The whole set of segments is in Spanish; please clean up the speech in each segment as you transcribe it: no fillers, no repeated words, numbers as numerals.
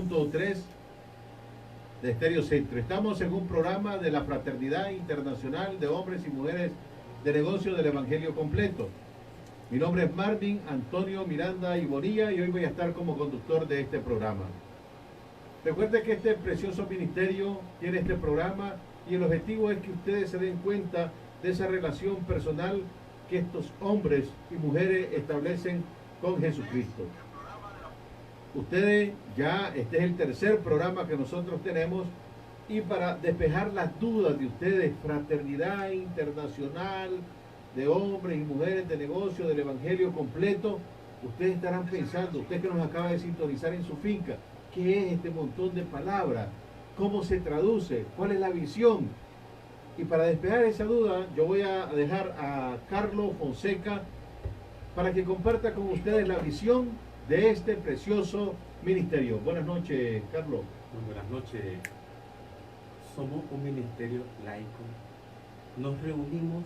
92.3 de Estéreo Centro. Estamos en un programa de la Fraternidad Internacional de Hombres y Mujeres de Negocios del Evangelio Completo. Mi nombre es Marvin Antonio Miranda y Bonilla y hoy voy a estar como conductor de este programa. Recuerde que este precioso ministerio tiene este programa y el objetivo es que ustedes se den cuenta de esa relación personal que estos hombres y mujeres establecen con Jesucristo. Ustedes ya, este es el tercer programa que nosotros tenemos y para despejar las dudas de ustedes, Fraternidad Internacional de Hombres y Mujeres de Negocio del Evangelio Completo, ustedes estarán pensando, usted que nos acaba de sintonizar en su finca, ¿qué es este montón de palabras? ¿Cómo se traduce? ¿Cuál es la visión? Y para despejar esa duda, yo voy a dejar a Carlos Fonseca para que comparta con ustedes la visión de este precioso ministerio. Buenas noches, Carlos. Muy buenas noches. Somos un ministerio laico. Nos reunimos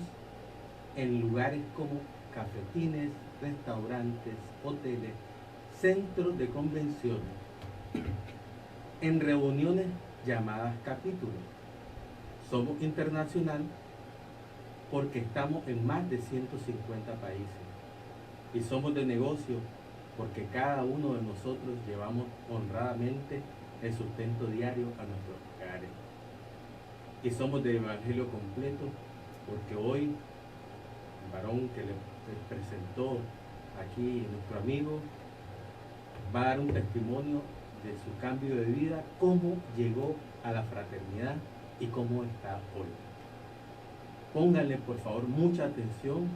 en lugares como cafetines, restaurantes, hoteles, centros de convenciones, en reuniones llamadas capítulos. Somos internacional porque estamos en más de 150 países y somos de negocio porque cada uno de nosotros llevamos honradamente el sustento diario a nuestros hogares. Y somos del Evangelio Completo porque hoy el varón que le presentó aquí nuestro amigo va a dar un testimonio de su cambio de vida, cómo llegó a la fraternidad y cómo está hoy. Pónganle por favor mucha atención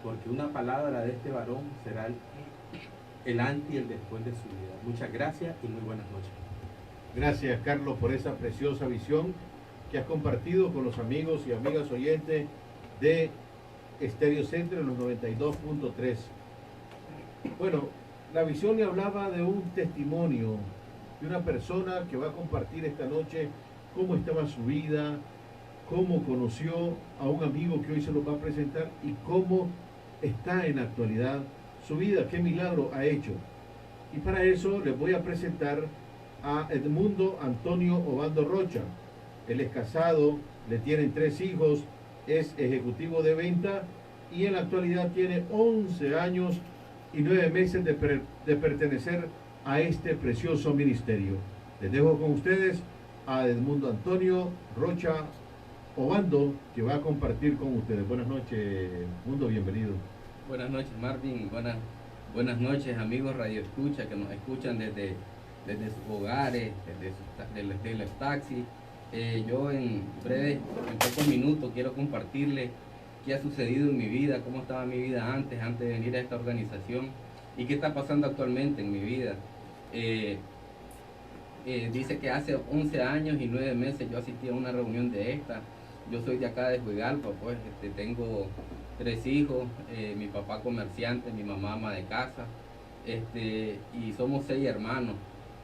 porque una palabra de este varón será el antes y el después de su vida. Muchas gracias y muy buenas noches. Gracias, Carlos, por esa preciosa visión que has compartido con los amigos y amigas oyentes de Estéreo Centro en los 92.3. Bueno, la visión le hablaba de un testimonio de una persona que va a compartir esta noche cómo estaba su vida, cómo conoció a un amigo que hoy se lo va a presentar y cómo está en la actualidad su vida, qué milagro ha hecho. Y para eso les voy a presentar a Edmundo Antonio Obando Rocha. Él es casado, le tienen 3 hijos, es ejecutivo de venta y en la actualidad tiene 11 años y 9 meses de pertenecer a este precioso ministerio. Les dejo con ustedes a Edmundo Antonio Rocha Obando, que va a compartir con ustedes. Buenas noches, Edmundo, bienvenido. Buenas noches, Marvin. Buenas noches, amigos Radio Escucha que nos escuchan desde sus hogares, desde los taxis. Yo en pocos minutos quiero compartirles qué ha sucedido en mi vida, cómo estaba mi vida antes de venir a esta organización y qué está pasando actualmente en mi vida. Dice que hace 11 años y 9 meses yo asistí a una reunión de esta. Yo soy de acá de Juigalpa, pues tengo 3 hijos, mi papá comerciante, mi mamá ama de casa, y somos 6 hermanos.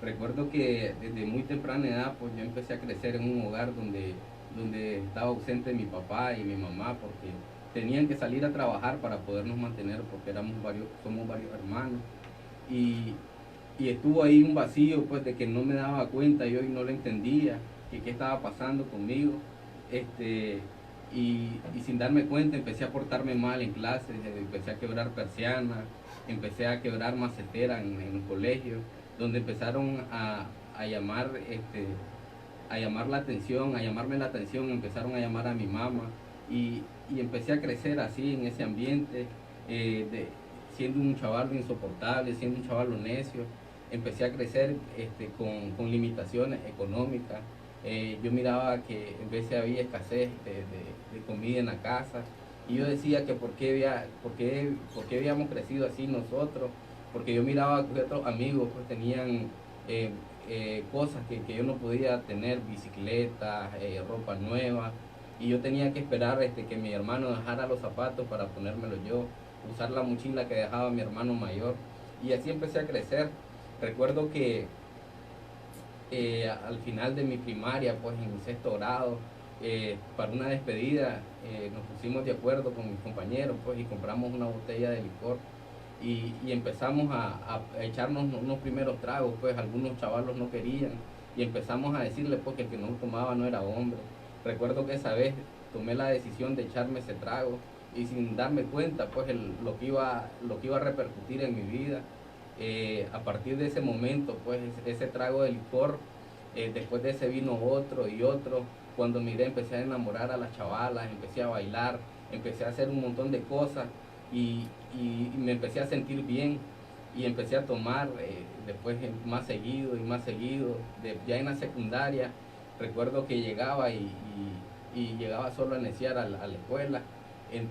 Recuerdo que desde muy temprana edad pues yo empecé a crecer en un hogar donde estaba ausente mi papá y mi mamá porque tenían que salir a trabajar para podernos mantener porque somos varios hermanos. Y estuvo ahí un vacío pues de que no me daba cuenta, yo no lo entendía, que qué estaba pasando conmigo. Y sin darme cuenta empecé a portarme mal en clases, empecé a quebrar persianas, empecé a quebrar macetera en el colegio, donde empezaron a llamarme la atención, empezaron a llamar a mi mamá y empecé a crecer así en ese ambiente, siendo un chaval insoportable, siendo un chaval necio. Empecé a crecer con limitaciones económicas. Yo miraba que en vez había escasez de comida en la casa y yo decía que por qué habíamos crecido así nosotros, porque yo miraba que otros amigos pues tenían cosas que yo no podía tener, bicicletas, ropa nueva, y yo tenía que esperar que mi hermano dejara los zapatos para ponérmelos yo, usar la mochila que dejaba mi hermano mayor, y así empecé a crecer. Recuerdo que al final de mi primaria, pues en mi 6º grado, para una despedida, nos pusimos de acuerdo con mis compañeros pues, y compramos una botella de licor y empezamos a echarnos unos primeros tragos, pues algunos chavalos no querían y empezamos a decirle pues que el que no tomaba no era hombre. Recuerdo que esa vez tomé la decisión de echarme ese trago y sin darme cuenta pues lo que iba a repercutir en mi vida. A partir de ese momento pues ese trago de licor, después de ese vino otro y otro. Cuando miré empecé a enamorar a las chavalas, empecé a bailar, empecé a hacer un montón de cosas y me empecé a sentir bien y empecé a tomar después más seguido y más seguido. Ya en la secundaria recuerdo que llegaba y llegaba solo a neciar a la escuela,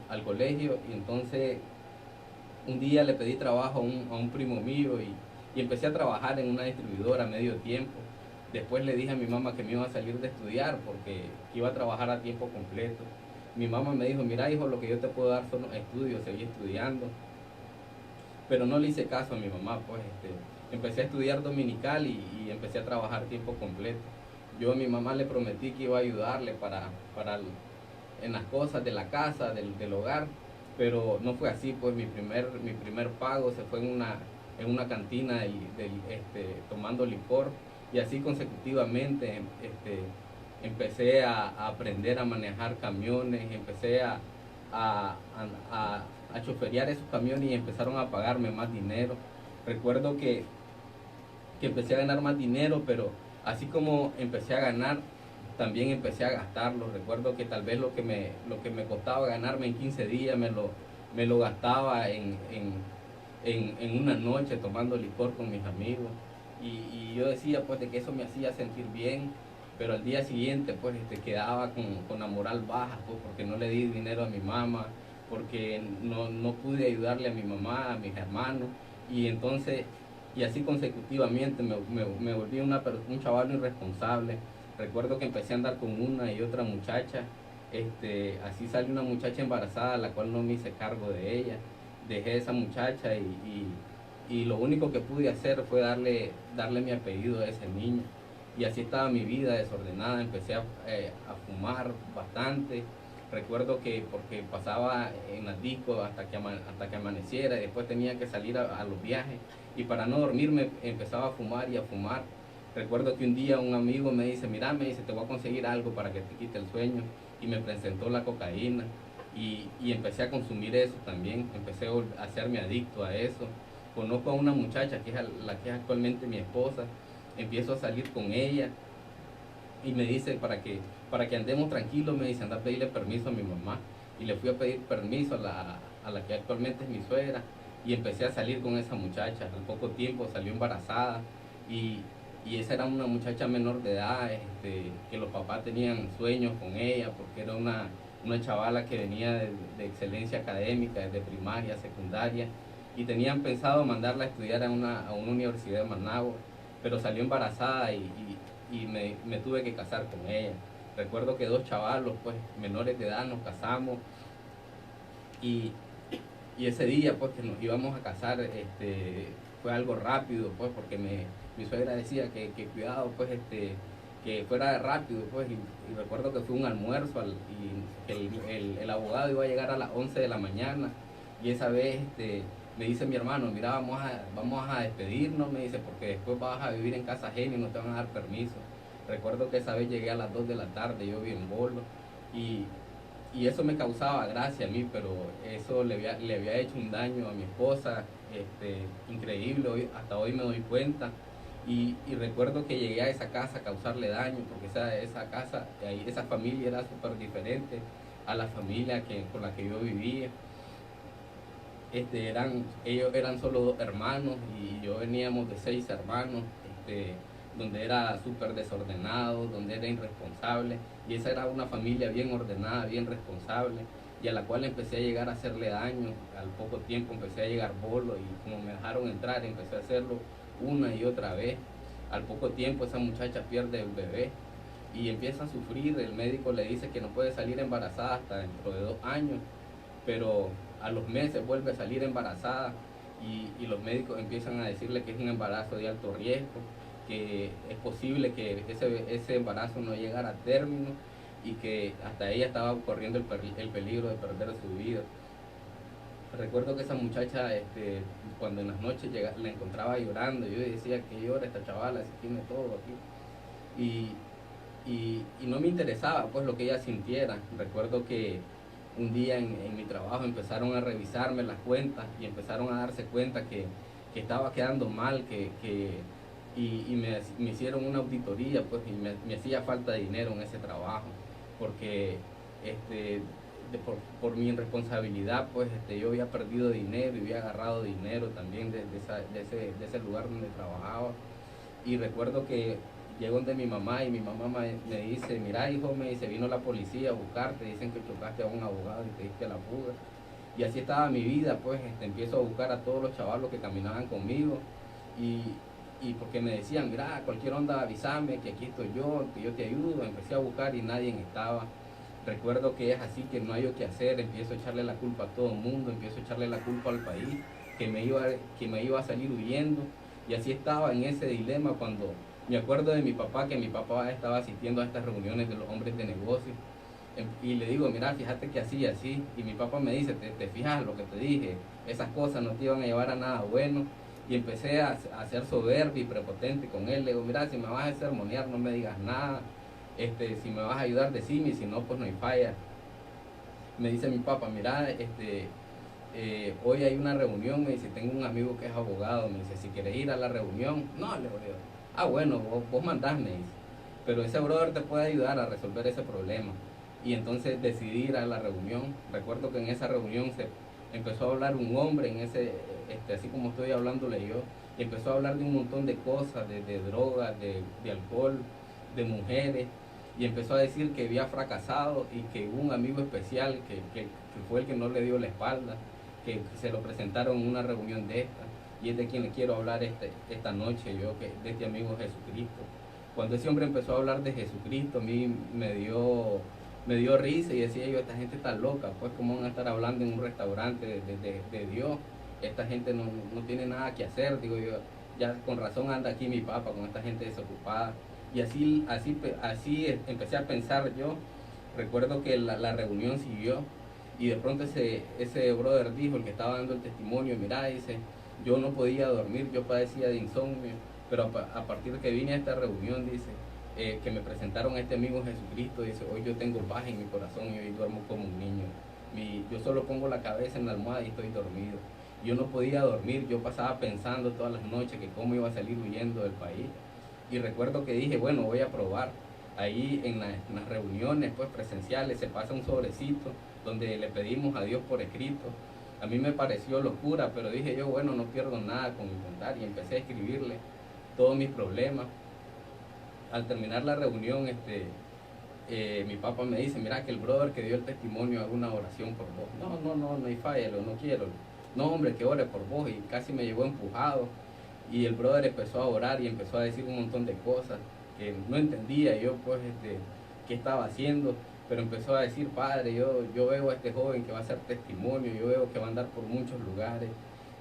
al colegio, y entonces un día le pedí trabajo a un primo mío y empecé a trabajar en una distribuidora a medio tiempo. Después le dije a mi mamá que me iba a salir de estudiar porque iba a trabajar a tiempo completo. Mi mamá me dijo, mira hijo, lo que yo te puedo dar son estudios, seguí estudiando. Pero no le hice caso a mi mamá, pues empecé a estudiar dominical y empecé a trabajar tiempo completo. Yo a mi mamá le prometí que iba a ayudarle en las cosas de la casa, del hogar, pero no fue así, pues mi primer pago se fue en una cantina tomando licor, y así consecutivamente empecé a aprender a manejar camiones, empecé a choferear esos camiones y empezaron a pagarme más dinero. Recuerdo que empecé a ganar más dinero, pero así como empecé a ganar, también empecé a gastarlo. Recuerdo que tal vez lo que me costaba ganarme en 15 días me lo gastaba en una noche tomando licor con mis amigos. Y yo decía pues de que eso me hacía sentir bien, pero al día siguiente pues quedaba con la moral baja, pues porque no le di dinero a mi mamá, porque no pude ayudarle a mi mamá, a mis hermanos, y entonces, y así consecutivamente me volví un chaval irresponsable. Recuerdo que empecé a andar con una y otra muchacha, así salió una muchacha embarazada, la cual no me hice cargo de ella. Dejé a esa muchacha y lo único que pude hacer fue darle mi apellido a ese niño. Y así estaba mi vida desordenada, empecé a fumar bastante. Recuerdo que porque pasaba en las discos hasta que amaneciera, y después tenía que salir a los viajes, y para no dormirme empezaba a fumar y a fumar. Recuerdo que un día un amigo me dice, mira, me dice, te voy a conseguir algo para que te quite el sueño, y me presentó la cocaína, y empecé a consumir eso también, empecé a hacerme adicto a eso. Conozco a una muchacha que es la que es actualmente mi esposa, empiezo a salir con ella, y me dice para que andemos tranquilos, me dice, anda a pedirle permiso a mi mamá. Y le fui a pedir permiso a la que actualmente es mi suegra, y empecé a salir con esa muchacha. Al poco tiempo salió embarazada, y esa era una muchacha menor de edad, que los papás tenían sueños con ella, porque era una chavala que venía de excelencia académica, desde primaria, secundaria, y tenían pensado mandarla a estudiar a una universidad de Managua, pero salió embarazada y me tuve que casar con ella. Recuerdo que dos chavalos, pues, menores de edad, nos casamos, y ese día, pues, que nos íbamos a casar, fue algo rápido, pues, porque mi suegra decía que cuidado, pues, que fuera rápido, pues, y recuerdo que fue un almuerzo y que el abogado iba a llegar a las 11 de la mañana, y esa vez, me dice mi hermano, mira, vamos a despedirnos, me dice, porque después vas a vivir en casa ajena y no te van a dar permiso. Recuerdo que esa vez llegué a las 2 de la tarde, yo bien bolo, y eso me causaba gracia a mí, pero eso le había hecho un daño a mi esposa, increíble, hasta hoy me doy cuenta. Y recuerdo que llegué a esa casa a causarle daño, porque esa casa, esa familia era súper diferente a la familia con la que yo vivía. Ellos eran solo 2 hermanos y yo veníamos de 6 hermanos, donde era súper desordenado, donde era irresponsable, y esa era una familia bien ordenada, bien responsable, y a la cual empecé a llegar a hacerle daño. Al poco tiempo empecé a llegar bolo, y como me dejaron entrar empecé a hacerlo una y otra vez. Al poco tiempo esa muchacha pierde el bebé y empieza a sufrir. El médico le dice que no puede salir embarazada hasta dentro de 2 años, pero a los meses vuelve a salir embarazada, y los médicos empiezan a decirle que es un embarazo de alto riesgo, que es posible que ese embarazo no llegara a término, y que hasta ella estaba corriendo el peligro de perder su vida. recuerdo que esa muchacha, cuando en las noches la encontraba llorando, yo decía que llora esta chavala, si tiene todo aquí. Y no me interesaba pues lo que ella sintiera. Recuerdo que un día en mi trabajo empezaron a revisarme las cuentas y empezaron a darse cuenta que estaba quedando mal, y me hicieron una auditoría, pues, y me hacía falta dinero en ese trabajo, porque por mi irresponsabilidad, pues yo había perdido dinero y había agarrado dinero también de ese lugar donde trabajaba. Y recuerdo que llego donde mi mamá y mi mamá me dice, mira hijo, me dice, vino la policía a buscarte, dicen que chocaste a un abogado y te diste a la fuga. Y así estaba mi vida, pues empiezo a buscar a todos los chavalos que caminaban conmigo, y porque me decían, mira, cualquier onda avísame, que aquí estoy yo, que yo te ayudo. Empecé a buscar y nadie estaba. Recuerdo que es así, que no hay qué hacer, empiezo a echarle la culpa a todo el mundo, empiezo a echarle la culpa al país, que me iba a salir huyendo. Y así estaba en ese dilema cuando me acuerdo de mi papá, que mi papá estaba asistiendo a estas reuniones de los hombres de negocio. Y le digo, mira, fíjate que así, así. Y mi papá me dice, te fijas lo que te dije, esas cosas no te iban a llevar a nada bueno. Y empecé a ser soberbio y prepotente con él. Le digo, mira, si me vas a sermonear, no me digas nada. Si me vas a ayudar, decime, si no, pues no hay falla. Me dice mi papá, mira, hoy hay una reunión, me dice, tengo un amigo que es abogado, me dice, si quieres ir a la reunión. No, le digo, bueno, vos mandás, me dice, pero ese brother te puede ayudar a resolver ese problema. Y entonces decidí ir a la reunión. Recuerdo que en esa reunión se empezó a hablar un hombre, así como estoy hablándole yo, y empezó a hablar de un montón de cosas, de drogas, de alcohol, de mujeres, y empezó a decir que había fracasado y que hubo un amigo especial que fue el que no le dio la espalda, que se lo presentaron en una reunión de esta, y es de quien le quiero hablar esta noche, de este amigo Jesucristo. Cuando ese hombre empezó a hablar de Jesucristo, a mí me dio risa y decía yo, esta gente está loca, pues cómo van a estar hablando en un restaurante de Dios. Esta gente no tiene nada que hacer, digo yo, ya con razón anda aquí mi papá con esta gente desocupada. Y así empecé a pensar yo. Recuerdo que la reunión siguió y de pronto ese brother dijo, el que estaba dando el testimonio, mira, dice, yo no podía dormir, yo padecía de insomnio, pero a partir de que vine a esta reunión, dice, que me presentaron a este amigo Jesucristo, dice, hoy yo tengo paz en mi corazón y hoy duermo como un niño. Yo solo pongo la cabeza en la almohada y estoy dormido. Yo no podía dormir, yo pasaba pensando todas las noches que cómo iba a salir huyendo del país. Y recuerdo que dije, bueno, voy a probar. Ahí en las reuniones pues presenciales se pasa un sobrecito donde le pedimos a Dios por escrito. A mí me pareció locura, pero dije yo, bueno, no pierdo nada con contar, y empecé a escribirle todos mis problemas. Al terminar la reunión, mi papá me dice, mira que el brother que dio el testimonio haga una oración por vos. No hay falla, no quiero. No, hombre, que ore por vos. Y casi me llevó empujado. Y el brother empezó a orar y empezó a decir un montón de cosas que no entendía yo, pues, qué estaba haciendo. Pero empezó a decir, padre, yo veo a este joven que va a hacer testimonio, yo veo que va a andar por muchos lugares.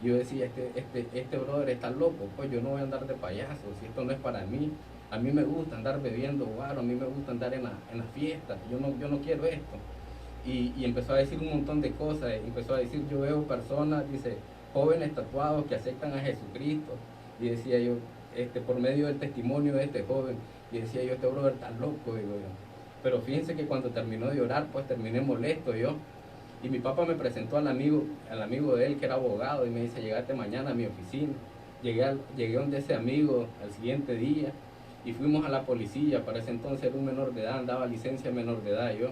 Yo decía, este brother está loco, pues yo no voy a andar de payaso, si esto no es para mí. A mí me gusta andar bebiendo guaro, a mí me gusta andar en la fiesta, yo no quiero esto. Y empezó a decir un montón de cosas, empezó a decir, yo veo personas, dice, jóvenes tatuados que aceptan a Jesucristo. Y decía yo, por medio del testimonio de este joven, y decía yo, este brother está loco, digo yo. Pero fíjense que cuando terminó de orar, pues terminé molesto yo. Y mi papá me presentó al amigo de él que era abogado y me dice, llegate mañana a mi oficina. Llegué donde ese amigo al siguiente día y fuimos a la policía. Para ese entonces era un menor de edad, andaba licencia menor de edad yo.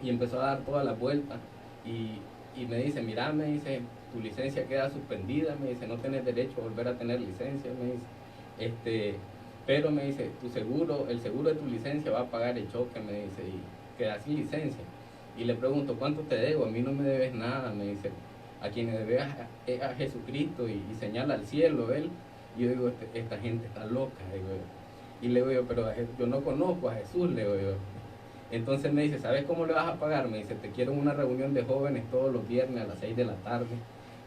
Y empezó a dar toda la vuelta y me dice, mira, me dice, tu licencia queda suspendida, me dice, no tenés derecho a volver a tener licencia, me dice, pero me dice, el seguro de tu licencia va a pagar el choque, me dice, y quedas sin licencia. Y le pregunto, ¿cuánto te debo? A mí no me debes nada, me dice, a quien le debes es a Jesucristo, y señala al cielo él. Y yo digo, esta gente está loca, digo yo. Y le digo yo, pero yo no conozco a Jesús, le digo yo. Entonces me dice, ¿sabes cómo le vas a pagar? Me dice, te quiero en una reunión de jóvenes todos los viernes a las 6 de la tarde.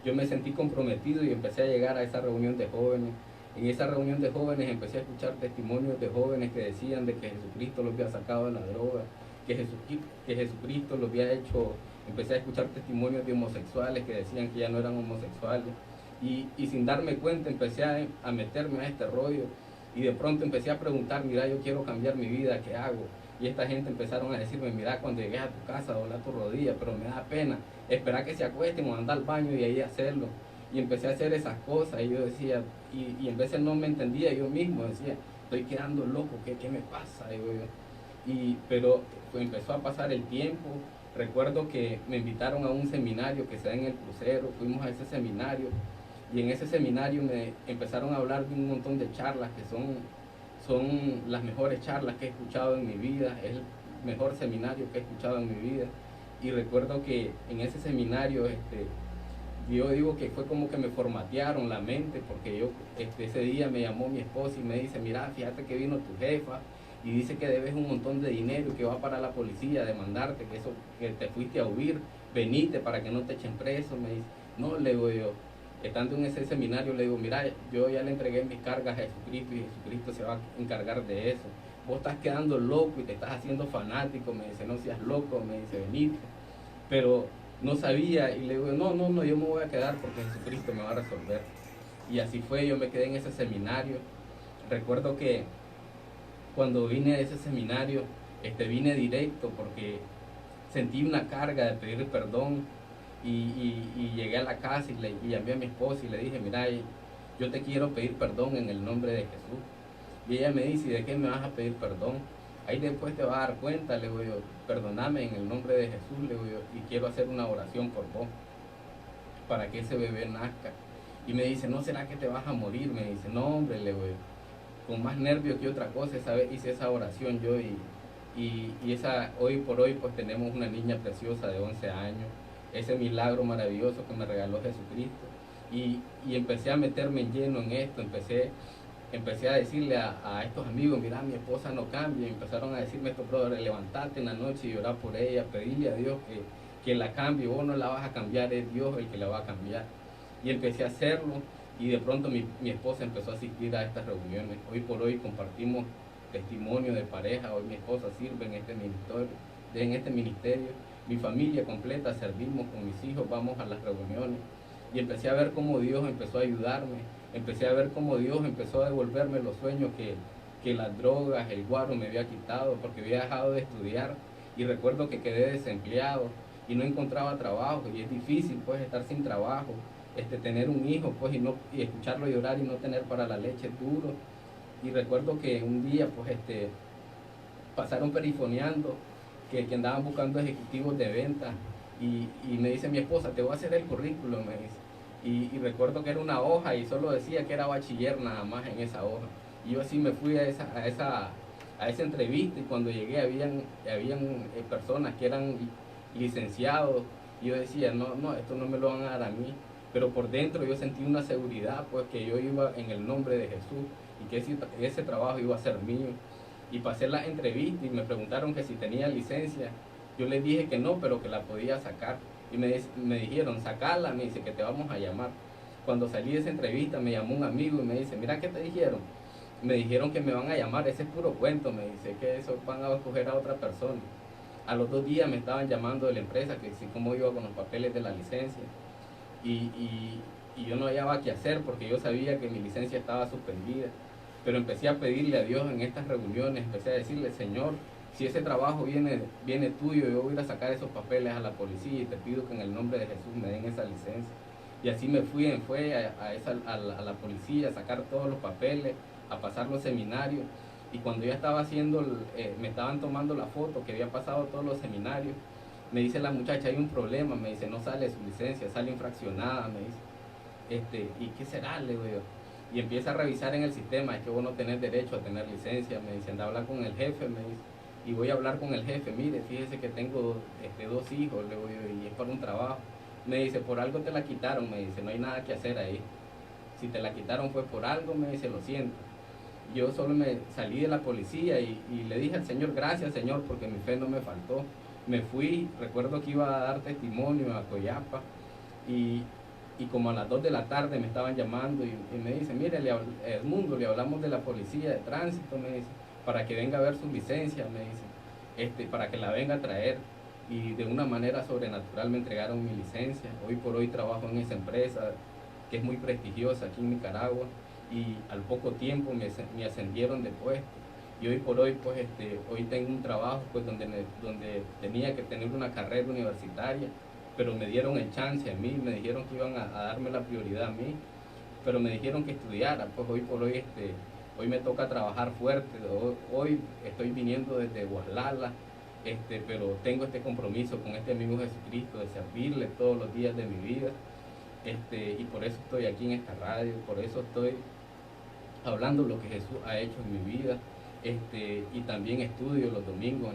Yo me sentí comprometido y empecé a llegar a esa reunión de jóvenes. En esa reunión de jóvenes empecé a escuchar testimonios de jóvenes que decían de que Jesucristo los había sacado de la droga, que Jesucristo los había hecho empecé a escuchar testimonios de homosexuales que decían que ya no eran homosexuales, y sin darme cuenta empecé a meterme a este rollo, y de pronto empecé a preguntar, mira, yo quiero cambiar mi vida, ¿qué hago? Y esta gente empezaron a decirme, mira, cuando llegues a tu casa dobla tu rodilla, pero me da pena, esperar que se acuesten o andar al baño y ahí hacerlo. Y empecé a hacer esas cosas, y yo decía, y en veces no me entendía yo mismo, decía, estoy quedando loco, ¿qué me pasa? Digo yo. Pero pues, empezó a pasar el tiempo. Recuerdo que me invitaron a un seminario que se da en el crucero, fuimos a ese seminario, y en ese seminario me empezaron a hablar de un montón de charlas que son las mejores charlas que he escuchado en mi vida, es el mejor seminario que he escuchado en mi vida. Y recuerdo que en ese seminario, yo digo que fue como que me formatearon la mente, porque ese día me llamó mi esposa y me dice, mira, fíjate que vino tu jefa y dice que debes un montón de dinero y que va para la policía a demandarte, que te fuiste a huir, venite para que no te echen preso. Me dice, no, le digo yo, estando en ese seminario, le digo, mira, yo ya le entregué mis cargas a Jesucristo y Jesucristo se va a encargar de eso. Vos estás quedando loco y te estás haciendo fanático. Me dice, no seas loco, me dice, venite. Pero no sabía, y le digo, no, yo me voy a quedar porque Jesucristo me va a resolver. Y así fue, yo me quedé en ese seminario. Recuerdo que cuando vine a ese seminario, vine directo porque sentí una carga de pedir perdón, y llegué a la casa y llamé a mi esposa y le dije, mira, yo te quiero pedir perdón en el nombre de Jesús. Y ella me dice, ¿de qué me vas a pedir perdón? Ahí después te vas a dar cuenta, le digo yo, perdóname en el nombre de Jesús, le digo yo, y quiero hacer una oración por vos, para que ese bebé nazca. Y me dice, ¿no será que te vas a morir? Me dice, no, hombre, le digo yo, con más nervios que otra cosa, esa vez hice esa oración yo, y hoy por hoy pues tenemos una niña preciosa de 11 años, ese milagro maravilloso que me regaló Jesucristo. Y empecé a meterme en lleno en esto, empecé a decirle a estos amigos, mira, mi esposa no cambia, y empezaron a decirme estos brothers, levantate en la noche y orar por ella, pedirle a Dios que la cambie, vos no la vas a cambiar, es Dios el que la va a cambiar. Y empecé a hacerlo, y de pronto mi esposa empezó a asistir a estas reuniones. Hoy por hoy compartimos testimonio de pareja, hoy mi esposa sirve en este ministerio, mi familia completa servimos con mis hijos, vamos a las reuniones, y empecé a ver cómo Dios empezó a ayudarme, empecé a ver cómo Dios empezó a devolverme los sueños que las drogas, el guaro me había quitado, porque había dejado de estudiar, y recuerdo que quedé desempleado y no encontraba trabajo, y es difícil pues estar sin trabajo, tener un hijo pues y escucharlo llorar y no tener para la leche es duro. Y recuerdo que un día pues pasaron perifoneando que andaban buscando ejecutivos de venta, y me dice mi esposa, te voy a hacer el currículum, me dice. Y recuerdo que era una hoja y solo decía que era bachiller nada más en esa hoja. Y yo así me fui a esa entrevista, y cuando llegué habían personas que eran licenciados, y yo decía, no, esto no me lo van a dar a mí. Pero por dentro yo sentí una seguridad, pues que yo iba en el nombre de Jesús y que ese trabajo iba a ser mío. Y pasé la entrevista y me preguntaron que si tenía licencia. Yo les dije que no, pero que la podía sacar. Y me dijeron, sacala, me dice que te vamos a llamar. Cuando salí de esa entrevista me llamó un amigo y me dice, mira, ¿qué te dijeron? Me dijeron que me van a llamar, ese es puro cuento, me dice que eso van a escoger a otra persona. A los 2 días me estaban llamando de la empresa, que si cómo iba con los papeles de la licencia. Y yo no hallaba qué hacer porque yo sabía que mi licencia estaba suspendida. Pero empecé a pedirle a Dios en estas reuniones, empecé a decirle, Señor, si ese trabajo viene tuyo, yo voy a ir a sacar esos papeles a la policía y te pido que en el nombre de Jesús me den esa licencia. Y así me fui a la policía a sacar todos los papeles, a pasar los seminarios. Y cuando ya estaba me estaban tomando la foto que había pasado todos los seminarios, me dice la muchacha, hay un problema, me dice, no sale su licencia, sale infraccionada, me dice, ¿y qué será? Le digo yo. Y empieza a revisar en el sistema, es que vos no tenés derecho a tener licencia, me dice, anda a hablar con el jefe, me dice, y voy a hablar con el jefe, mire, fíjese que tengo 2 hijos, le digo yo, y es para un trabajo. Me dice, por algo te la quitaron, me dice, no hay nada que hacer ahí. Si te la quitaron fue por algo, me dice, lo siento. Yo solo me salí de la policía y le dije al Señor, gracias Señor, porque mi fe no me faltó. Me fui, recuerdo que iba a dar testimonio a Coyapa, y como a las 2 de la tarde me estaban llamando y me dice, mire, Edmundo, le hablamos de la policía de tránsito, me dice, para que venga a ver su licencia, me dice, para que la venga a traer. y de una manera sobrenatural me entregaron mi licencia. Hoy por hoy trabajo en esa empresa que es muy prestigiosa aquí en Nicaragua, y al poco tiempo me ascendieron de puesto. Y hoy por hoy, pues hoy tengo un trabajo pues donde tenía que tener una carrera universitaria, pero me dieron el chance a mí, me dijeron que iban a darme la prioridad a mí, pero me dijeron que estudiara. Pues hoy por hoy, hoy me toca trabajar fuerte. Hoy estoy viniendo desde Guaslala, pero tengo este compromiso con este amigo Jesucristo de servirle todos los días de mi vida, y por eso estoy aquí en esta radio, por eso estoy hablando lo que Jesús ha hecho en mi vida, y también estudio los domingos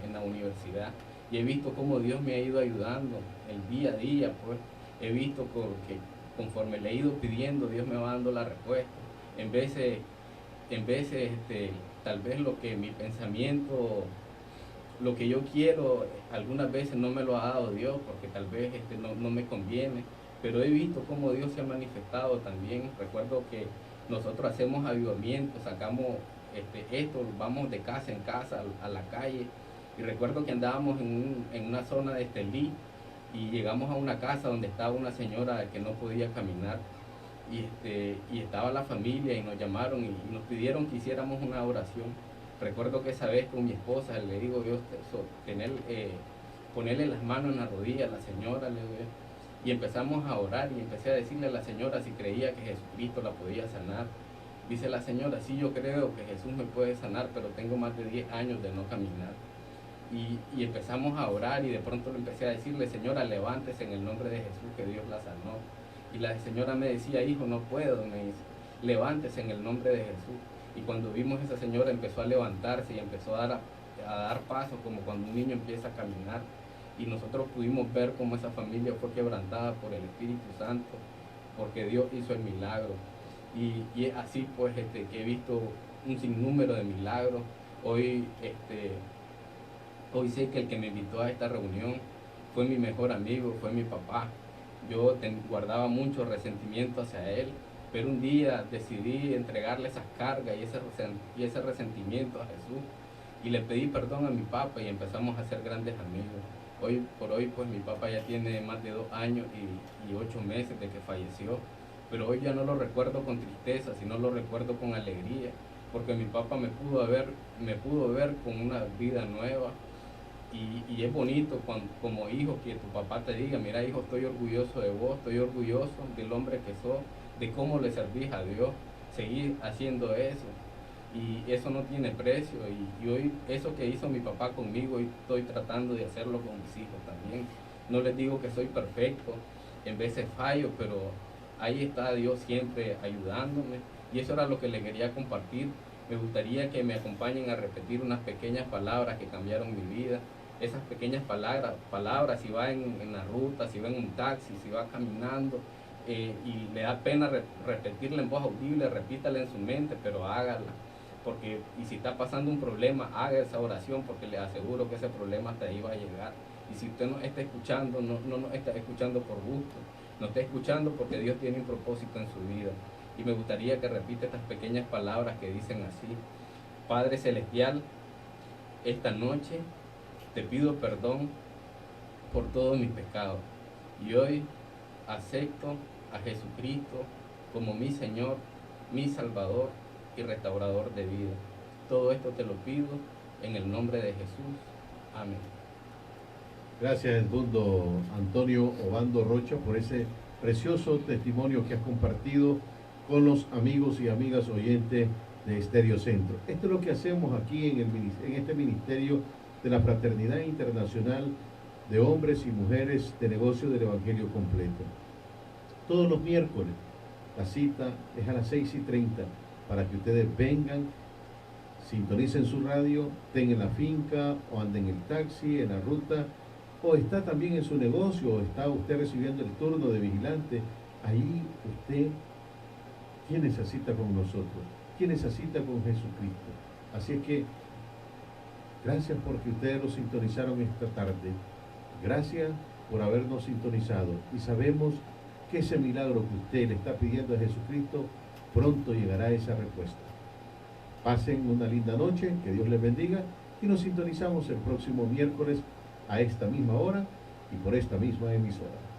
en la universidad, y he visto cómo Dios me ha ido ayudando el día a día. Pues he visto que conforme le he ido pidiendo, Dios me va dando la respuesta. En veces tal vez lo que mi pensamiento, lo que yo quiero, algunas veces no me lo ha dado Dios, porque tal vez no me conviene, pero he visto cómo Dios se ha manifestado también. Recuerdo que nosotros hacemos avivamientos, sacamos vamos de casa en casa a la calle, y recuerdo que andábamos en una zona de Estelí, y llegamos a una casa donde estaba una señora que no podía caminar, y estaba la familia, y nos llamaron y nos pidieron que hiciéramos una oración. Recuerdo que esa vez con mi esposa le digo yo, ponerle las manos en la rodilla a la señora, le digo yo, y empezamos a orar, y empecé a decirle a la señora si creía que Jesucristo la podía sanar. Dice la señora, sí, yo creo que Jesús me puede sanar, pero tengo más de 10 años de no caminar. Y empezamos a orar, y de pronto le empecé a decirle, señora, levántese en el nombre de Jesús, que Dios la sanó. Y la señora me decía, hijo, no puedo, me dice, levántese en el nombre de Jesús. Y cuando vimos esa señora empezó a levantarse y empezó a dar pasos como cuando un niño empieza a caminar. Y nosotros pudimos ver cómo esa familia fue quebrantada por el Espíritu Santo, porque Dios hizo el milagro. Y así pues que he visto un sinnúmero de milagros. Hoy sé que el que me invitó a esta reunión fue mi mejor amigo, fue mi papá. Yo guardaba mucho resentimiento hacia él, pero un día decidí entregarle esas cargas y ese resentimiento a Jesús, y le pedí perdón a mi papá, y empezamos a ser grandes amigos. Hoy por hoy pues mi papá ya tiene más de 2 años y 8 meses de que falleció, pero hoy ya no lo recuerdo con tristeza, sino lo recuerdo con alegría, porque mi papá me pudo ver con una vida nueva. Y es bonito como hijo que tu papá te diga, mira hijo, estoy orgulloso de vos, estoy orgulloso del hombre que sos, de cómo le servís a Dios, seguir haciendo eso. Y eso no tiene precio, y hoy eso que hizo mi papá conmigo, hoy estoy tratando de hacerlo con mis hijos también. No les digo que soy perfecto, en veces fallo, pero ahí está Dios siempre ayudándome, y eso era lo que le quería compartir. Me gustaría que me acompañen a repetir unas pequeñas palabras que cambiaron mi vida. Esas pequeñas palabras, si va en la ruta, si va en un taxi, si va caminando, y le da pena repetirla en voz audible, repítala en su mente, pero hágala. Y si está pasando un problema, haga esa oración, porque le aseguro que ese problema hasta ahí va a llegar. Y si usted no está escuchando, no está escuchando por gusto, no está escuchando porque Dios tiene un propósito en su vida. Y me gustaría que repita estas pequeñas palabras que dicen así: Padre Celestial, esta noche te pido perdón por todos mis pecados, y hoy acepto a Jesucristo como mi Señor, mi Salvador y restaurador de vida. Todo esto te lo pido en el nombre de Jesús. Amén. Gracias, Edmundo Antonio Obando Rocha, por ese precioso testimonio que has compartido con los amigos y amigas oyentes de Estéreo Centro. Esto es lo que hacemos aquí en este ministerio de la Fraternidad Internacional de Hombres y Mujeres de Negocio del Evangelio Completo. Todos los miércoles la cita es a las 6:30 para que ustedes vengan, sintonicen su radio, estén en la finca o anden en el taxi, en la ruta, o está también en su negocio, o está usted recibiendo el turno de vigilante. Ahí usted tiene esa cita con nosotros, tiene esa cita con Jesucristo. Así es que gracias porque ustedes lo sintonizaron esta tarde. Gracias por habernos sintonizado, y sabemos que ese milagro que usted le está pidiendo a Jesucristo, pronto llegará esa respuesta. Pasen una linda noche, que Dios les bendiga, y nos sintonizamos el próximo miércoles a esta misma hora y por esta misma emisora.